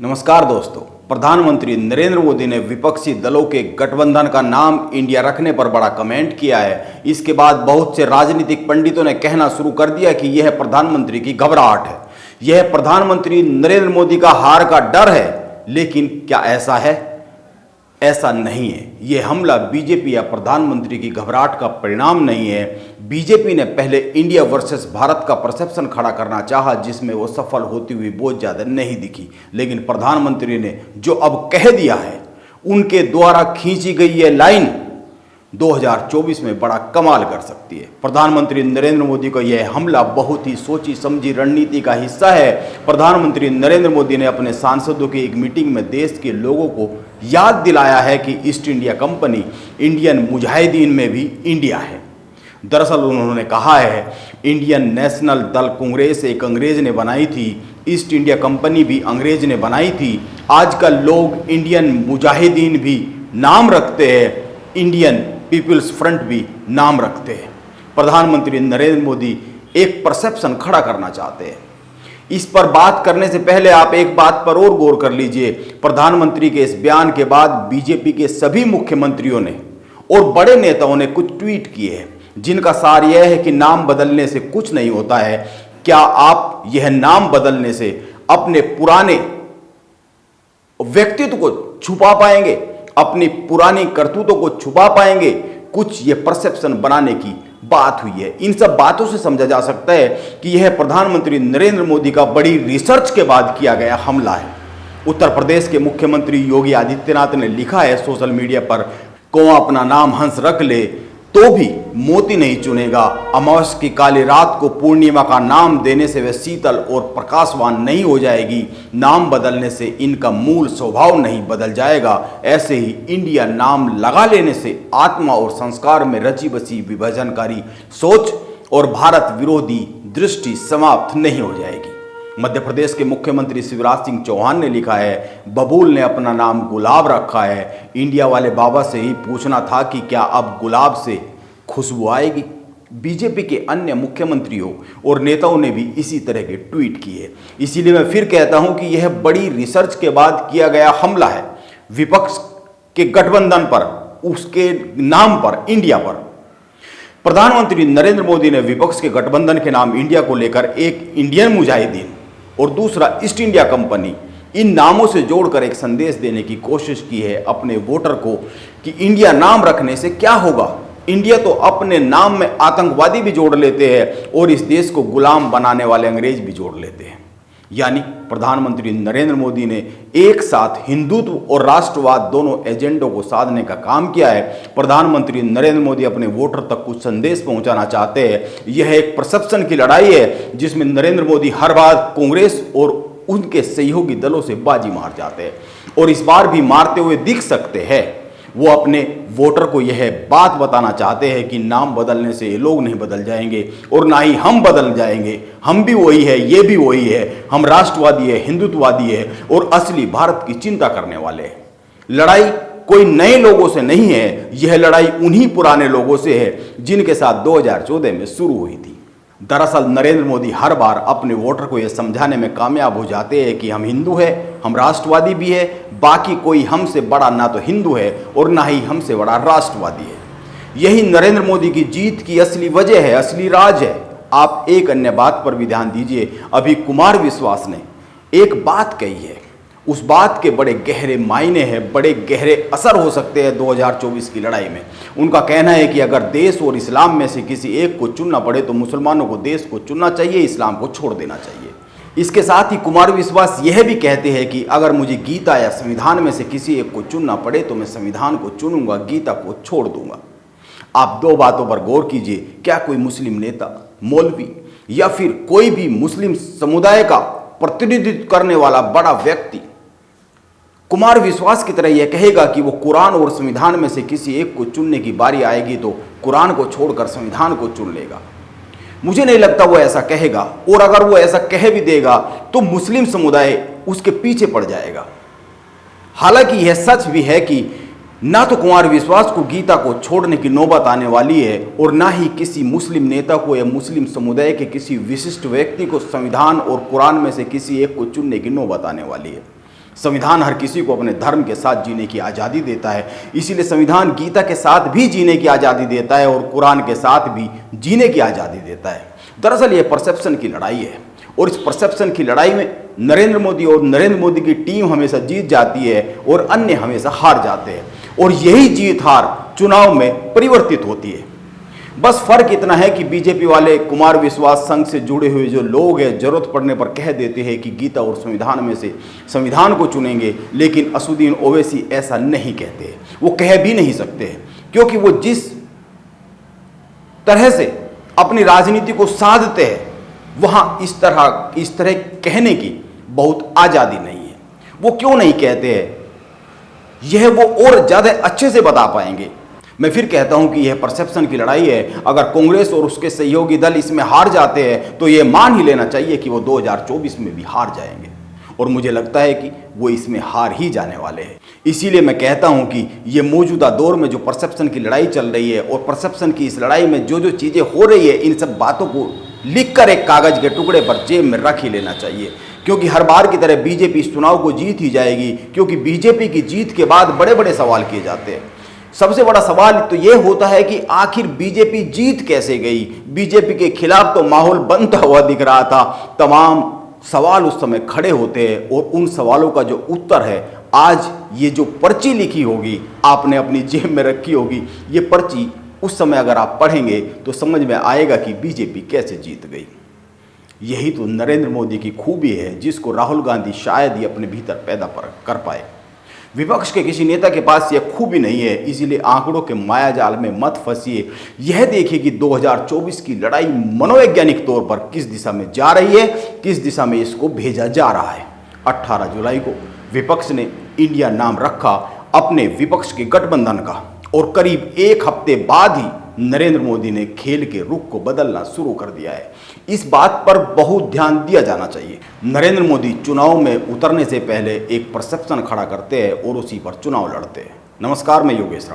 नमस्कार दोस्तों। प्रधानमंत्री नरेंद्र मोदी ने विपक्षी दलों के गठबंधन का नाम इंडिया रखने पर बड़ा कमेंट किया है। इसके बाद बहुत से राजनीतिक पंडितों ने कहना शुरू कर दिया कि यह प्रधानमंत्री की घबराहट है, यह प्रधानमंत्री नरेंद्र मोदी का हार का डर है। लेकिन क्या ऐसा है? ऐसा नहीं है। यह हमला बीजेपी या प्रधानमंत्री की घबराहट का परिणाम नहीं है। बीजेपी ने पहले इंडिया वर्सेस भारत का परसेप्शन खड़ा करना चाहा, जिसमें वो सफल होती हुई बहुत ज़्यादा नहीं दिखी। लेकिन प्रधानमंत्री ने जो अब कह दिया है, उनके द्वारा खींची गई यह लाइन 2024 में बड़ा कमाल कर सकती है। प्रधानमंत्री नरेंद्र मोदी का यह हमला बहुत ही सोची समझी रणनीति का हिस्सा है। प्रधानमंत्री नरेंद्र मोदी ने अपने सांसदों की एक मीटिंग में देश के लोगों को याद दिलाया है कि east India company Indian Mujahideen में भी इंडिया है। दरअसल उन्होंने कहा है, इंडियन नेशनल दल कांग्रेस एक अंग्रेज ने बनाई थी, ईस्ट इंडिया कंपनी भी अंग्रेज ने बनाई थी। आजकल लोग इंडियन मुजाहिदीन भी नाम रखते हैं, इंडियन पीपल्स फ्रंट भी नाम रखते हैं। प्रधानमंत्री नरेंद्र मोदी एक परसेप्शन खड़ा करना चाहते हैं। इस पर बात करने से पहले आप एक बात पर और गौर कर लीजिए। प्रधानमंत्री के इस बयान के बाद बीजेपी के सभी मुख्यमंत्रियों ने और बड़े नेताओं ने कुछ ट्वीट किए हैं, जिनका सार यह है कि नाम बदलने से कुछ नहीं होता है। क्या आप यह नाम बदलने से अपने पुराने व्यक्तित्व को छुपा पाएंगे, अपनी पुरानी करतूतों को छुपा पाएंगे? कुछ ये परसेप्शन बनाने की बात हुई है। इन सब बातों से समझा जा सकता है कि यह प्रधानमंत्री नरेंद्र मोदी का बड़ी रिसर्च के बाद किया गया हमला है। उत्तर प्रदेश के मुख्यमंत्री योगी आदित्यनाथ ने लिखा है सोशल मीडिया पर, कौवा अपना नाम हंस रख ले तो भी मोती नहीं चुनेगा। अमावस्या की काली रात को पूर्णिमा का नाम देने से वह शीतल और प्रकाशवान नहीं हो जाएगी। नाम बदलने से इनका मूल स्वभाव नहीं बदल जाएगा। ऐसे ही इंडिया नाम लगा लेने से आत्मा और संस्कार में रची बसी विभाजनकारी सोच और भारत विरोधी दृष्टि समाप्त नहीं हो जाएगी। मध्य प्रदेश के मुख्यमंत्री शिवराज सिंह चौहान ने लिखा है, बबूल ने अपना नाम गुलाब रखा है। इंडिया वाले बाबा से ही पूछना था कि क्या अब गुलाब से खुशबू आएगी। बीजेपी के अन्य मुख्यमंत्रियों और नेताओं ने भी इसी तरह के ट्वीट किए। इसीलिए मैं फिर कहता हूं कि यह बड़ी रिसर्च के बाद किया गया हमला है विपक्ष के गठबंधन पर, उसके नाम पर, इंडिया पर। प्रधानमंत्री नरेंद्र मोदी ने विपक्ष के गठबंधन के नाम इंडिया को लेकर एक इंडियन मुजाहिदीन और दूसरा ईस्ट इंडिया कंपनी, इन नामों से जोड़कर एक संदेश देने की कोशिश की है अपने वोटर को कि इंडिया नाम रखने से क्या होगा। इंडिया तो अपने नाम में आतंकवादी भी जोड़ लेते हैं और इस देश को गुलाम बनाने वाले अंग्रेज भी जोड़ लेते हैं। यानी प्रधानमंत्री नरेंद्र मोदी ने एक साथ हिंदुत्व और राष्ट्रवाद दोनों एजेंडों को साधने का काम किया है। प्रधानमंत्री नरेंद्र मोदी अपने वोटर तक कुछ संदेश पहुंचाना चाहते हैं। यह एक परसेप्शन की लड़ाई है जिसमें नरेंद्र मोदी हर बार कांग्रेस और उनके सहयोगी दलों से बाजी मार जाते हैं और इस बार भी मारते हुए दिख सकते हैं। वो अपने वोटर को यह बात बताना चाहते हैं कि नाम बदलने से ये लोग नहीं बदल जाएंगे और ना ही हम बदल जाएंगे। हम भी वही है, ये भी वही है। हम राष्ट्रवादी है, हिंदुत्ववादी है और असली भारत की चिंता करने वाले हैं। लड़ाई कोई नए लोगों से नहीं है, यह लड़ाई उन्हीं पुराने लोगों से है जिनके साथ 2014 में शुरू हुई थी। दरअसल नरेंद्र मोदी हर बार अपने वोटर को यह समझाने में कामयाब हो जाते हैं कि हम हिंदू हैं, हम राष्ट्रवादी भी है, बाकी कोई हमसे बड़ा ना तो हिंदू है और ना ही हमसे बड़ा राष्ट्रवादी है। यही नरेंद्र मोदी की जीत की असली वजह है, असली राज है। आप एक अन्य बात पर भी ध्यान दीजिए। अभी कुमार विश्वास ने एक बात कही है, उस बात के बड़े गहरे मायने हैं, बड़े गहरे असर हो सकते हैं 2024 की लड़ाई में। उनका कहना है कि अगर देश और इस्लाम में से किसी एक को चुनना पड़े तो मुसलमानों को देश को चुनना चाहिए, इस्लाम को छोड़ देना चाहिए। इसके साथ ही कुमार विश्वास यह भी कहते हैं कि अगर मुझे गीता या संविधान में से किसी एक को चुनना पड़े तो मैं संविधान को चुनूंगा, गीता को छोड़ दूंगा। आप दो बातों पर गौर कीजिए। क्या कोई मुस्लिम नेता, मौलवी या फिर कोई भी मुस्लिम समुदाय का प्रतिनिधित्व करने वाला बड़ा व्यक्ति कुमार विश्वास की तरह यह कहेगा कि वो कुरान और संविधान में से किसी एक को चुनने की बारी आएगी तो कुरान को छोड़कर संविधान को चुन लेगा? मुझे नहीं लगता वो ऐसा कहेगा, और अगर वो ऐसा कह भी देगा तो मुस्लिम समुदाय उसके पीछे पड़ जाएगा। हालांकि यह सच भी है कि ना तो कुमार विश्वास को गीता को छोड़ने की नौबत आने वाली है और ना ही किसी मुस्लिम नेता को या मुस्लिम समुदाय के किसी विशिष्ट व्यक्ति को संविधान और कुरान में से किसी एक को चुनने की नौबत आने वाली है। संविधान हर किसी को अपने धर्म के साथ जीने की आज़ादी देता है, इसीलिए संविधान गीता के साथ भी जीने की आज़ादी देता है और कुरान के साथ भी जीने की आज़ादी देता है। दरअसल ये परसेप्शन की लड़ाई है और इस परसेप्शन की लड़ाई में नरेंद्र मोदी और नरेंद्र मोदी की टीम हमेशा जीत जाती है और अन्य हमेशा हार जाते हैं और यही जीत हार चुनाव में परिवर्तित होती है। बस फर्क इतना है कि बीजेपी वाले कुमार विश्वास संघ से जुड़े हुए जो लोग हैं जरूरत पड़ने पर कह देते हैं कि गीता और संविधान में से संविधान को चुनेंगे, लेकिन असदुद्दीन ओवैसी ऐसा नहीं कहते हैं, वो कह भी नहीं सकते हैं, क्योंकि वो जिस तरह से अपनी राजनीति को साधते हैं वहां इस तरह कहने की बहुत आज़ादी नहीं है। वो क्यों नहीं कहते हैं यह वो और ज़्यादा अच्छे से बता पाएंगे। मैं फिर कहता हूं कि यह परसेप्शन की लड़ाई है। अगर कांग्रेस और उसके सहयोगी दल इसमें हार जाते हैं तो यह मान ही लेना चाहिए कि वो 2024 में भी हार जाएंगे और मुझे लगता है कि वो इसमें हार ही जाने वाले हैं। इसीलिए मैं कहता हूं कि ये मौजूदा दौर में जो परसेप्शन की लड़ाई चल रही है और परसेप्शन की इस लड़ाई में जो जो चीज़ें हो रही है, इन सब बातों को लिखकर एक कागज़ के टुकड़े पर जेब में रख ही लेना चाहिए, क्योंकि हर बार की तरह बीजेपी इस चुनाव को जीत ही जाएगी। क्योंकि बीजेपी की जीत के बाद बड़े बड़े सवाल किए जाते हैं। सबसे बड़ा सवाल तो ये होता है कि आखिर बीजेपी जीत कैसे गई। बीजेपी के खिलाफ तो माहौल बनता हुआ दिख रहा था, तमाम सवाल उस समय खड़े होते हैं और उन सवालों का जो उत्तर है आज ये जो पर्ची लिखी होगी, आपने अपनी जेब में रखी होगी, ये पर्ची उस समय अगर आप पढ़ेंगे तो समझ में आएगा कि बीजेपी कैसे जीत गई। यही तो नरेंद्र मोदी की खूबी है जिसको राहुल गांधी शायद ही अपने भीतर पैदा कर पाए। विपक्ष के किसी नेता के पास यह खूबी नहीं है, इसीलिए आंकड़ों के मायाजाल में मत फंसिए। यह देखिए कि 2024 की लड़ाई मनोवैज्ञानिक तौर पर किस दिशा में जा रही है, किस दिशा में इसको भेजा जा रहा है। 18 जुलाई को विपक्ष ने इंडिया नाम रखा अपने विपक्ष के गठबंधन का और करीब एक हफ्ते बाद ही नरेंद्र मोदी ने खेल के रुख को बदलना शुरू कर दिया है। इस बात पर बहुत ध्यान दिया जाना चाहिए। नरेंद्र मोदी चुनाव में उतरने से पहले एक परसेप्शन खड़ा करते हैं और उसी पर चुनाव लड़ते हैं। नमस्कार, मैं योगेश राणा।